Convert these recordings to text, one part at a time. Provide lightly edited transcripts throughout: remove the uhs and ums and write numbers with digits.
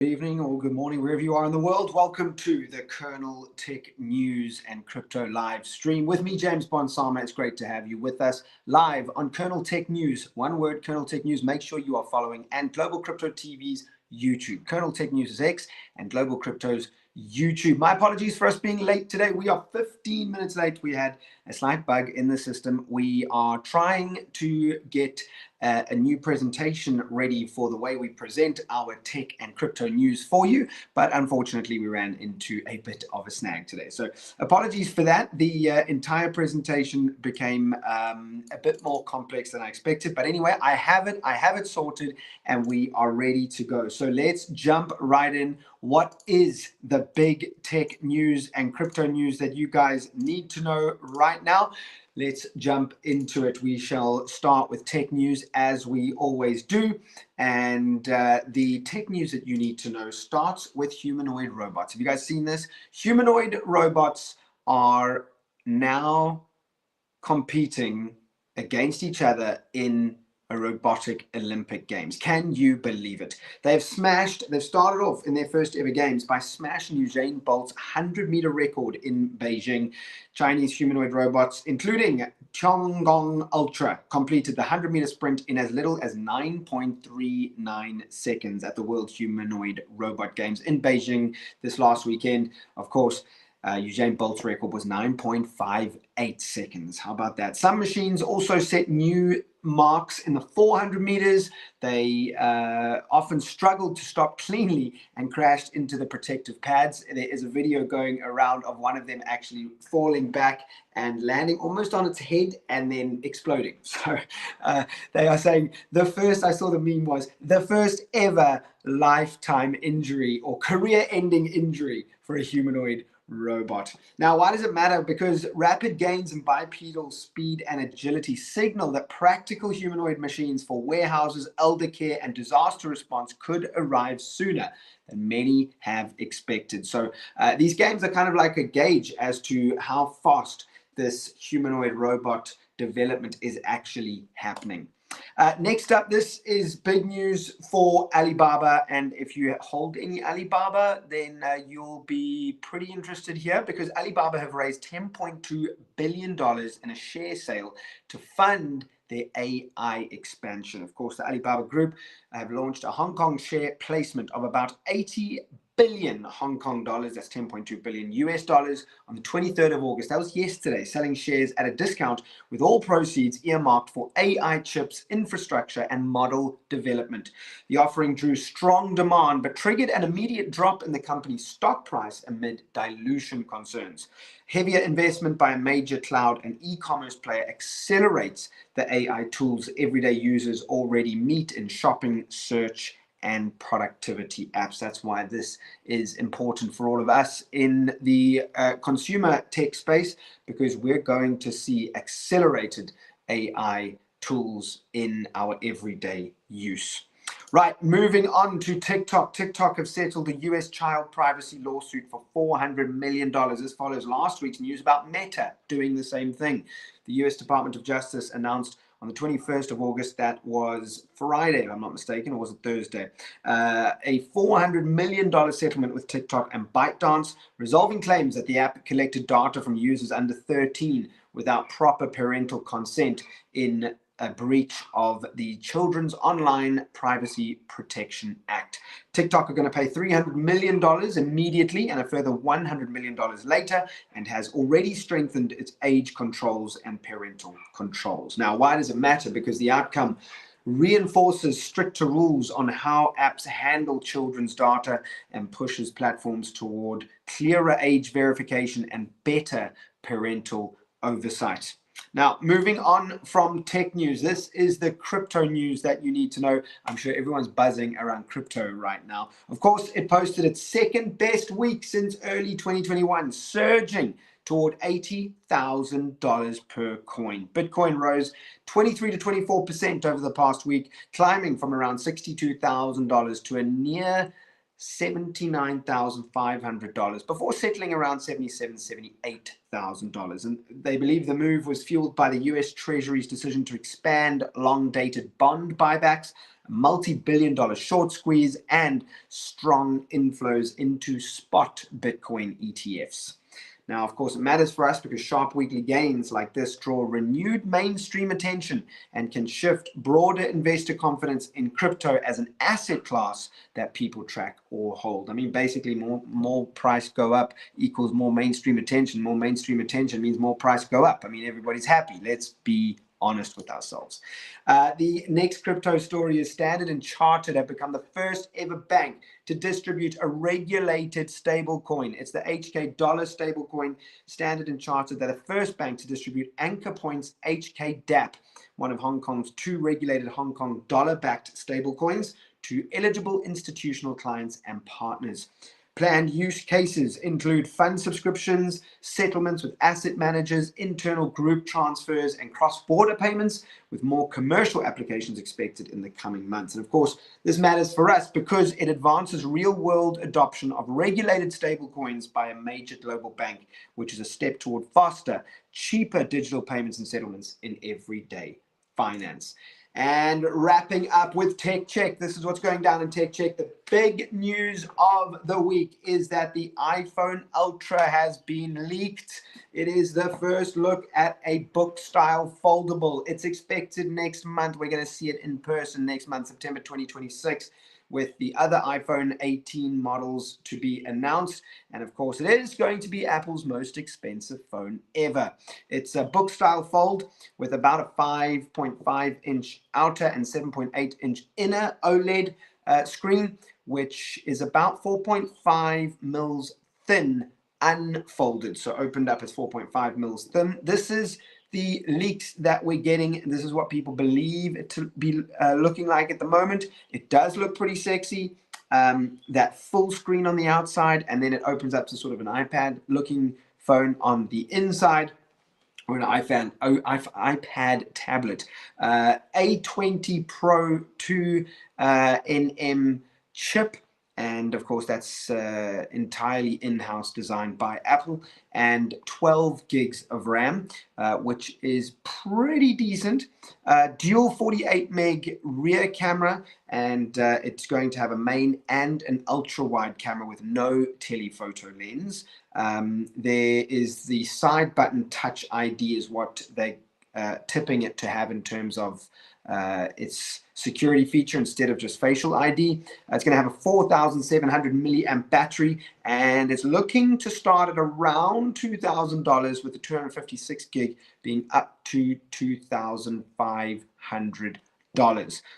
Good evening or good morning, wherever you are in the world. Welcome to the Kernel Tech News and Crypto live stream. With me, James Bondsama. It's great to have you with us live on Kernel Tech News. One word, Kernel Tech News. Make sure you are following and Global Crypto TV's YouTube. Kernel Tech News is X and Global Crypto's YouTube. My apologies for us being late today. We are 15 minutes late. We had a slight bug in the system. We are trying to get a new presentation ready for the way we present our tech and crypto news for you, but unfortunately we ran into a bit of a snag today. So apologies for that. The entire presentation became a bit more complex than I expected, but anyway, I have it sorted and we are ready to go. So let's jump right in. What is the big tech news and crypto news that you guys need to know right now? Let's jump into it. We shall start with tech news as we always do. And the tech news that you need to know starts with humanoid robots. Have you guys seen this? Humanoid robots are now competing against each other in a robotic Olympic Games. Can you believe it? They've started off in their first ever games by smashing Usain Bolt's 100-meter record in Beijing. Chinese humanoid robots, including Chonggong Ultra, completed the 100-meter sprint in as little as 9.39 seconds at the World Humanoid Robot Games in Beijing this last weekend. Of course, Usain Bolt's record was 9.58 seconds. How about that? Some machines also set new marks in the 400 meters. They often struggled to stop cleanly and crashed into the protective pads. There is a video going around of one of them actually falling back and landing almost on its head and then exploding. So they are saying I saw the meme was the first ever lifetime injury or career-ending injury for a humanoid robot. Now, why does it matter? Because rapid gains in bipedal speed and agility signal that practical humanoid machines for warehouses, elder care, and disaster response could arrive sooner than many have expected. So these games are kind of like a gauge as to how fast this humanoid robot development is actually happening. Next up, this is big news for Alibaba, and if you hold any Alibaba, then you'll be pretty interested here because Alibaba have raised $10.2 billion in a share sale to fund their AI expansion. Of course, the Alibaba Group have launched a Hong Kong share placement of about 80 billion Hong Kong dollars, that's 10.2 billion US dollars, on the 23rd of August. That was yesterday, selling shares at a discount with all proceeds earmarked for AI chips, infrastructure, and model development. The offering drew strong demand, but triggered an immediate drop in the company's stock price amid dilution concerns. Heavier investment by a major cloud and e-commerce player accelerates the AI tools everyday users already meet in shopping, search, and productivity apps. That's why this is important for all of us in the consumer tech space, because we're going to see accelerated AI tools in our everyday use. Right, moving on to TikTok. TikTok have settled the US child privacy lawsuit for $400 million. This follows last week's news about Meta doing the same thing. The US Department of Justice announced on the 21st of August, that was Friday, if I'm not mistaken, or was it Thursday, a $400 million settlement with TikTok and ByteDance, resolving claims that the app collected data from users under 13 without proper parental consent in a breach of the Children's Online Privacy Protection Act. TikTok are going to pay $300 million immediately and a further $100 million later, and has already strengthened its age controls and parental controls. Now, why does it matter? Because the outcome reinforces stricter rules on how apps handle children's data and pushes platforms toward clearer age verification and better parental oversight. Now, moving on from tech news, this is the crypto news that you need to know. I'm sure everyone's buzzing around crypto right now. Of course, it posted its second best week since early 2021, surging toward $80,000 per coin. Bitcoin rose 23 to 24% over the past week, climbing from around $62,000 to a near $79,500 before settling around $77,000, $78,000. And they believe the move was fueled by the US Treasury's decision to expand long-dated bond buybacks, a multi-billion-dollar short squeeze, and strong inflows into spot Bitcoin ETFs. Now, of course, it matters for us because sharp weekly gains like this draw renewed mainstream attention and can shift broader investor confidence in crypto as an asset class that people track or hold. I mean, basically, more price go up equals more mainstream attention. More mainstream attention means more price go up. I mean, everybody's happy. Let's be honest with ourselves. The next crypto story is Standard & Chartered have become the first ever bank to distribute a regulated stablecoin. It's the HK dollar stablecoin. Standard & Chartered, they're the first bank to distribute Anchor Point's HK DApp, one of Hong Kong's 2 regulated Hong Kong dollar-backed stablecoins, to eligible institutional clients and partners. Planned use cases include fund subscriptions, settlements with asset managers, internal group transfers, and cross-border payments, with more commercial applications expected in the coming months. And of course, this matters for us because it advances real-world adoption of regulated stablecoins by a major global bank, which is a step toward faster, cheaper digital payments and settlements in everyday finance. And wrapping up with Tech Check, this is what's going down in Tech Check. The big news of the week is that the iPhone Ultra has been leaked. It is the first look at a book-style foldable. It's expected next month. We're going to see it in person next month, September 2026. With the other iPhone 18 models to be announced. And of course, it is going to be Apple's most expensive phone ever. It's a book style fold with about a 5.5-inch outer and 7.8-inch inner OLED screen, which is about 4.5 mils thin unfolded. So opened up as 4.5 mils thin. This is the leaks that we're getting. This is what people believe it to be looking like at the moment. It does look pretty sexy. That full screen on the outside, and then it opens up to sort of an iPad looking phone on the inside, or an iPad tablet. A20 Pro 2 NM chip. And of course, that's entirely in-house designed by Apple, and 12 gigs of RAM, which is pretty decent. Dual 48 meg rear camera, and it's going to have a main and an ultra wide camera with no telephoto lens. There is the side button touch ID is what they tipping it to have in terms of its security feature instead of just facial ID. It's going to have a 4,700 milliamp battery, and it's looking to start at around $2,000, with the 256 gig being up to $2,500.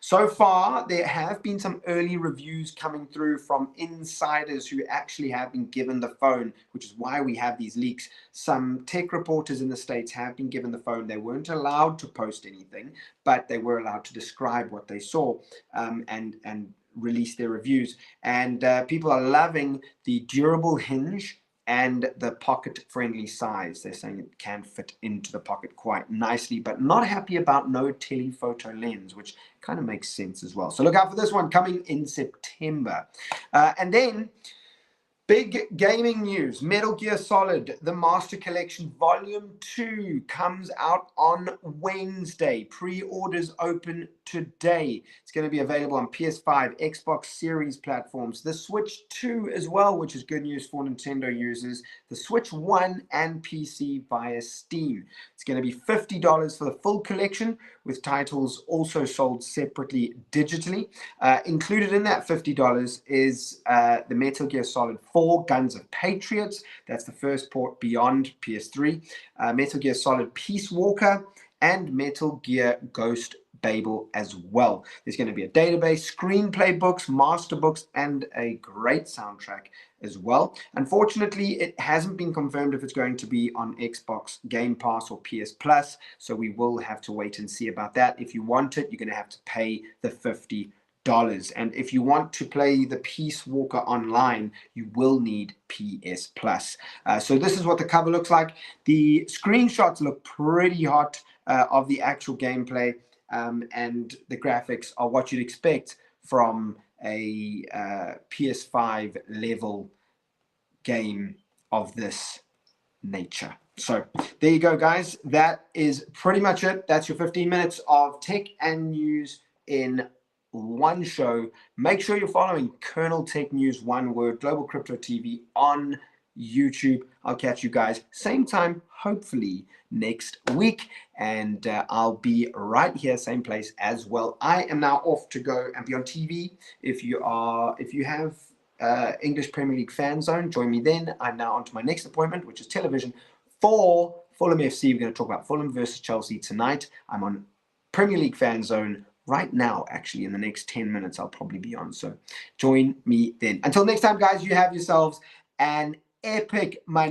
So far, there have been some early reviews coming through from insiders who actually have been given the phone, which is why we have these leaks. Some tech reporters in the States have been given the phone. They weren't allowed to post anything, but they were allowed to describe what they saw and release their reviews. And people are loving the durable hinge and the pocket-friendly size. They're saying it can fit into the pocket quite nicely, but not happy about no telephoto lens, which kind of makes sense as well. So look out for this one coming in September. And then big gaming news. Metal Gear Solid, the Master Collection Volume 2 comes out on Wednesday. Pre-orders open today. It's going to be available on PS5, Xbox Series platforms, the Switch 2 as well, which is good news for Nintendo users, the Switch 1 and PC via Steam. It's going to be $50 for the full collection, with titles also sold separately digitally. Included in that $50 is the Metal Gear Solid 4 Guns of Patriots. That's the first port beyond PS3. Metal Gear Solid Peace Walker and Metal Gear Ghost Babel as well. There's going to be a database, screenplay books, master books, and a great soundtrack as well. Unfortunately, it hasn't been confirmed if it's going to be on Xbox Game Pass or PS Plus, so we will have to wait and see about that. If you want it, you're going to have to pay the $50. And if you want to play the Peace Walker online, you will need PS Plus. So this is what the cover looks like. The screenshots look pretty hot of the actual gameplay, and the graphics are what you'd expect from a PS5 level game of this nature. So there you go, guys. That is pretty much it. That's your 15 minutes of tech and news in one show. Make sure you're following Colonel Tech News, one word, Global Crypto TV on YouTube. I'll catch you guys same time, hopefully next week, and I'll be right here, same place as well. I am now off to go and be on TV. If you have English Premier League Fan Zone, join me then. I'm now on to my next appointment, which is television for Fulham FC. We're going to talk about Fulham versus Chelsea tonight. I'm on Premier League Fan Zone right now. Actually, in the next 10 minutes, I'll probably be on. So join me then. Until next time, guys, you have yourselves an epic Monday.